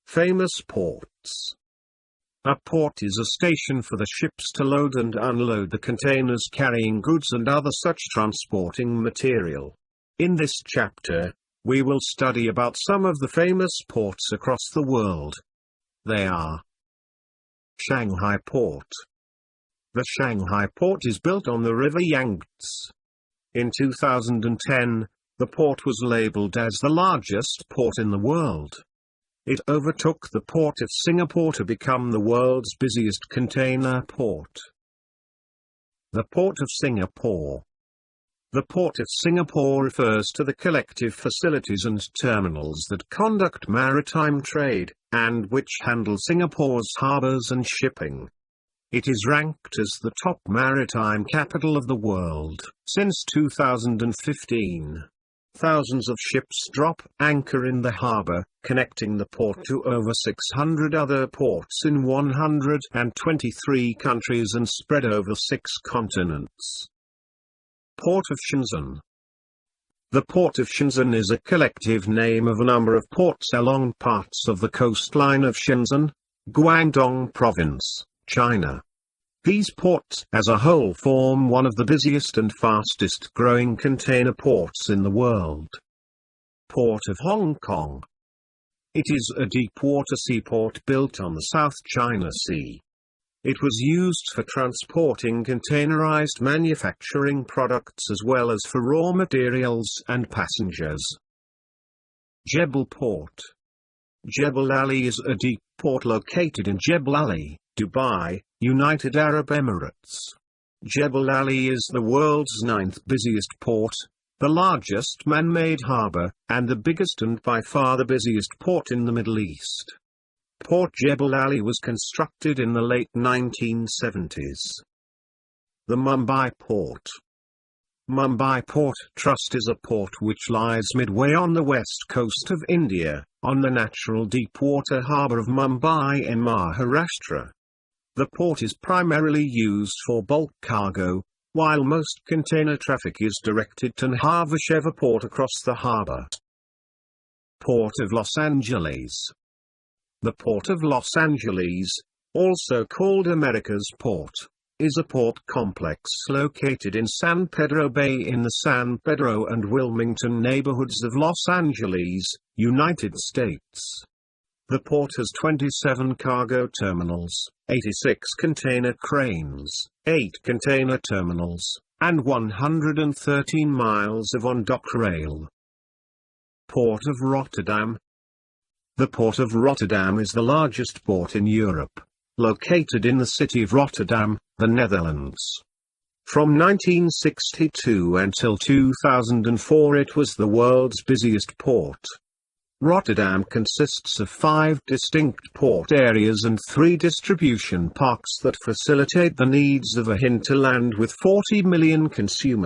Famous ports. A port is a station for the ships to load and unload the containers carrying goods and other such transporting material. In this chapter, we will study about some of the famous ports across the world. They are: Shanghai Port. The Shanghai Port is built on the river Yangtze. In 2010, the port was labeled as the largest port in the world. It overtook the port of Singapore to become the world's busiest container port. The Port of Singapore. The Port of Singapore refers to the collective facilities and terminals that conduct maritime trade, and which handle Singapore's harbors and shipping. It is ranked as the top maritime capital of the world since 2015. Thousands of ships drop anchor in the harbor, connecting the port to over 600 other ports in 123 countries and spread over 6 continents. Port of Shenzhen. The Port of Shenzhen is a collective name of a number of ports along parts of the coastline of Shenzhen, Guangdong Province, China. These ports as a whole form one of the busiest and fastest growing container ports in the world. Port of Hong Kong. It is a deep-water seaport built on the South China Sea. It was used for transporting containerized manufacturing products as well as for raw materials and passengers. Jebel Port. Jebel Ali is a deep port located in Jebel Ali, Dubai, United Arab Emirates. Jebel Ali is the world's 9th busiest port, the largest man-made harbor, and the biggest and by far the busiest port in the Middle East. Port Jebel Ali was constructed in the late 1970s. The Mumbai Port. Mumbai Port Trust is a port which lies midway on the west coast of India, on the natural deep-water harbour of Mumbai in Maharashtra. The port is primarily used for bulk cargo, while most container traffic is directed to Nhava Port across the harbour. Port of Los Angeles. The Port of Los Angeles, also called America's Port, is a port complex located in San Pedro Bay in the San Pedro and Wilmington neighborhoods of Los Angeles, United States. The port has 27 cargo terminals, 86 container cranes, 8 container terminals, and 113 miles of on-dock rail. Port of Rotterdam. The Port of Rotterdam is the largest port in Europe, located in the city of Rotterdam, the Netherlands. From 1962 until 2004 it was the world's busiest port. Rotterdam consists of 5 distinct port areas and 3 distribution parks that facilitate the needs of a hinterland with 40 million consumers.